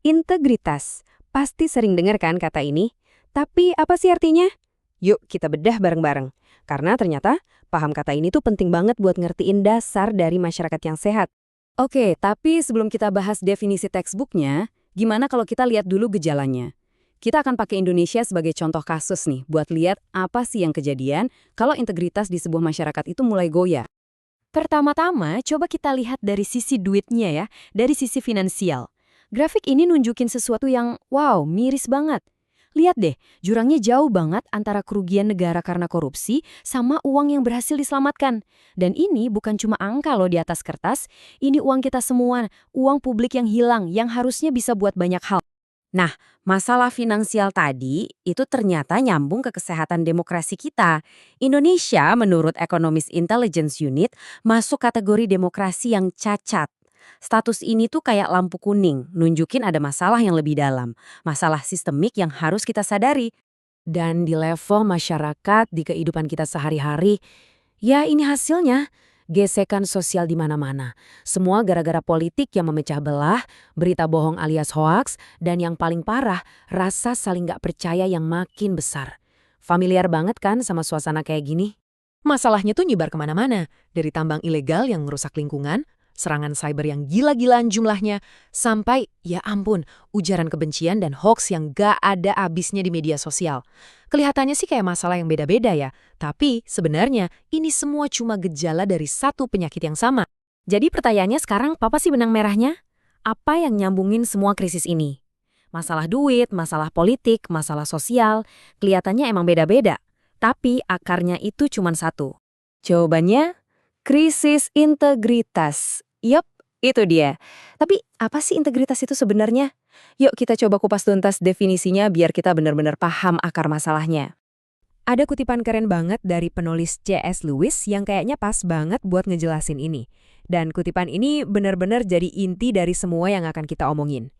Integritas. Pasti sering dengar kan kata ini? Tapi apa sih artinya? Yuk kita bedah bareng-bareng. Karena ternyata paham kata ini tuh penting banget buat ngertiin dasar dari masyarakat yang sehat. Oke, tapi sebelum kita bahas definisi textbooknya, gimana kalau kita lihat dulu gejalanya? Kita akan pakai Indonesia sebagai contoh kasus nih, buat lihat apa sih yang kejadian kalau integritas di sebuah masyarakat itu mulai goyah. Pertama-tama, coba kita lihat dari sisi duitnya ya, dari sisi finansial. Grafik ini nunjukin sesuatu yang, wow, miris banget. Lihat deh, jurangnya jauh banget antara kerugian negara karena korupsi sama uang yang berhasil diselamatkan. Dan ini bukan cuma angka loh di atas kertas, ini uang kita semua, uang publik yang hilang, yang harusnya bisa buat banyak hal. Nah, masalah finansial tadi itu ternyata nyambung ke kesehatan demokrasi kita. Indonesia menurut Economist Intelligence Unit masuk kategori demokrasi yang cacat. Status ini tuh kayak lampu kuning, nunjukin ada masalah yang lebih dalam, masalah sistemik yang harus kita sadari. Dan di level masyarakat, di kehidupan kita sehari-hari, ya ini hasilnya. Gesekan sosial di mana-mana. Semua gara-gara politik yang memecah belah, berita bohong alias hoaks, dan yang paling parah, rasa saling gak percaya yang makin besar. Familiar banget kan sama suasana kayak gini? Masalahnya tuh nyebar kemana-mana, dari tambang ilegal yang merusak lingkungan, serangan cyber yang gila-gilaan jumlahnya, sampai, ya ampun, ujaran kebencian dan hoax yang gak ada habisnya di media sosial. Kelihatannya sih kayak masalah yang beda-beda ya, tapi sebenarnya ini semua cuma gejala dari satu penyakit yang sama. Jadi pertanyaannya sekarang, apa sih benang merahnya? Apa yang nyambungin semua krisis ini? Masalah duit, masalah politik, masalah sosial, kelihatannya emang beda-beda. Tapi akarnya itu cuma satu. Jawabannya, krisis integritas. Yup, itu dia. Tapi apa sih integritas itu sebenarnya? Yuk kita coba kupas tuntas definisinya biar kita benar-benar paham akar masalahnya. Ada kutipan keren banget dari penulis C.S. Lewis yang kayaknya pas banget buat ngejelasin ini. Dan kutipan ini benar-benar jadi inti dari semua yang akan kita omongin.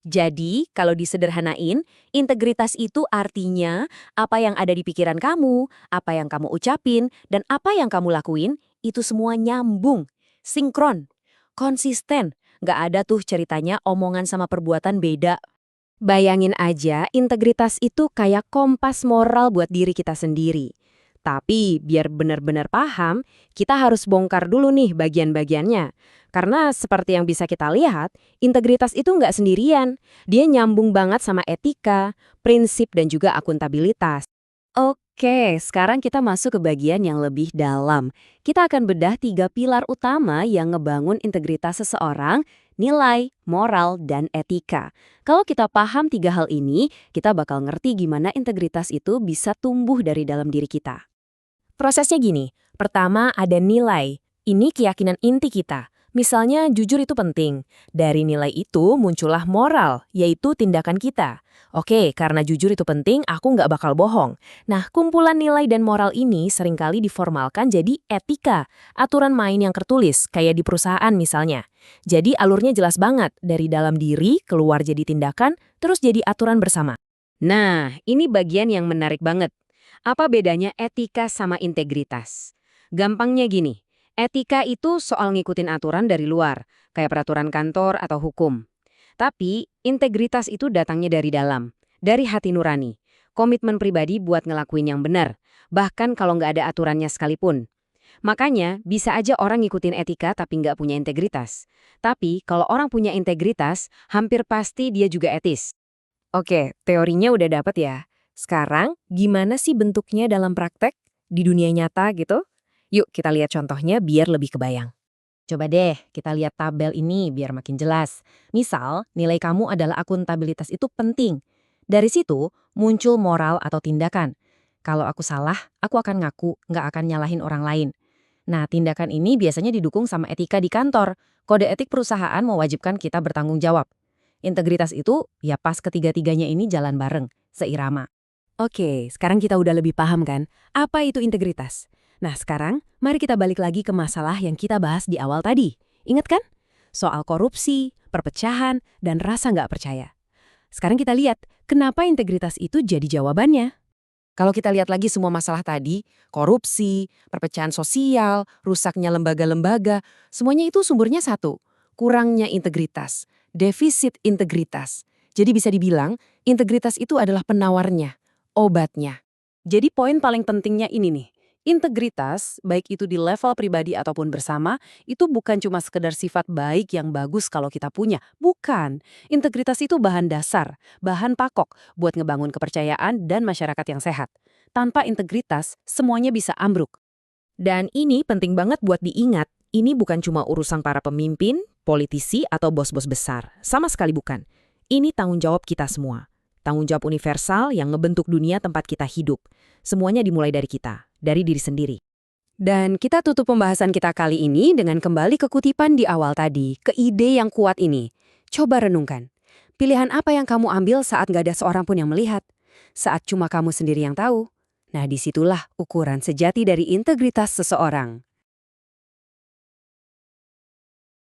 Jadi, kalau disederhanain, integritas itu artinya apa yang ada di pikiran kamu, apa yang kamu ucapin, dan apa yang kamu lakuin, itu semua nyambung, sinkron, konsisten. Nggak ada tuh ceritanya omongan sama perbuatan beda. Bayangin aja, integritas itu kayak kompas moral buat diri kita sendiri. Tapi biar benar-benar paham, kita harus bongkar dulu nih bagian-bagiannya. Karena seperti yang bisa kita lihat, integritas itu nggak sendirian. Dia nyambung banget sama etika, prinsip, dan juga akuntabilitas. Oke, sekarang kita masuk ke bagian yang lebih dalam. Kita akan bedah 3 pilar utama yang ngebangun integritas seseorang, nilai, moral, dan etika. Kalau kita paham 3 hal ini, kita bakal ngerti gimana integritas itu bisa tumbuh dari dalam diri kita. Prosesnya gini, pertama ada nilai. Ini keyakinan inti kita. Misalnya jujur itu penting. Dari nilai itu muncullah moral, yaitu tindakan kita. Oke, karena jujur itu penting, aku nggak bakal bohong. Nah, kumpulan nilai dan moral ini seringkali diformalkan jadi etika, aturan main yang tertulis, kayak di perusahaan misalnya. Jadi alurnya jelas banget, dari dalam diri, keluar jadi tindakan, terus jadi aturan bersama. Nah, ini bagian yang menarik banget. Apa bedanya etika sama integritas? Gampangnya gini, etika itu soal ngikutin aturan dari luar, kayak peraturan kantor atau hukum. Tapi integritas itu datangnya dari dalam, dari hati nurani, komitmen pribadi buat ngelakuin yang benar, bahkan kalau nggak ada aturannya sekalipun. Makanya bisa aja orang ngikutin etika tapi nggak punya integritas. Tapi kalau orang punya integritas, hampir pasti dia juga etis. Oke, teorinya udah dapet ya. Sekarang, gimana sih bentuknya dalam praktek? Di dunia nyata gitu? Yuk kita lihat contohnya biar lebih kebayang. Coba deh kita lihat tabel ini biar makin jelas. Misal, nilai kamu adalah akuntabilitas itu penting. Dari situ, muncul moral atau tindakan. Kalau aku salah, aku akan ngaku, nggak akan nyalahin orang lain. Nah, tindakan ini biasanya didukung sama etika di kantor. Kode etik perusahaan mewajibkan kita bertanggung jawab. Integritas itu, ya pas ketiga-tiganya ini jalan bareng, seirama. Oke, sekarang kita udah lebih paham kan, apa itu integritas? Nah sekarang, mari kita balik lagi ke masalah yang kita bahas di awal tadi. Ingat kan? Soal korupsi, perpecahan, dan rasa nggak percaya. Sekarang kita lihat, kenapa integritas itu jadi jawabannya. Kalau kita lihat lagi semua masalah tadi, korupsi, perpecahan sosial, rusaknya lembaga-lembaga, semuanya itu sumbernya satu, kurangnya integritas. defisit integritas. Jadi bisa dibilang, integritas itu adalah penawarnya, obatnya. Jadi poin paling pentingnya ini nih. Integritas, baik itu di level pribadi ataupun bersama, itu bukan cuma sekedar sifat baik yang bagus kalau kita punya. Bukan. Integritas itu bahan dasar, bahan pakok buat ngebangun kepercayaan dan masyarakat yang sehat. Tanpa integritas, semuanya bisa ambruk. Dan ini penting banget buat diingat, ini bukan cuma urusan para pemimpin, politisi, atau bos-bos besar. Sama sekali bukan. Ini tanggung jawab kita semua. Tanggung jawab universal yang ngebentuk dunia tempat kita hidup. Semuanya dimulai dari kita, dari diri sendiri. Dan kita tutup pembahasan kita kali ini dengan kembali ke kutipan di awal tadi, ke ide yang kuat ini. Coba renungkan. Pilihan apa yang kamu ambil saat gak ada seorang pun yang melihat? Saat cuma kamu sendiri yang tahu? Nah, disitulah ukuran sejati dari integritas seseorang.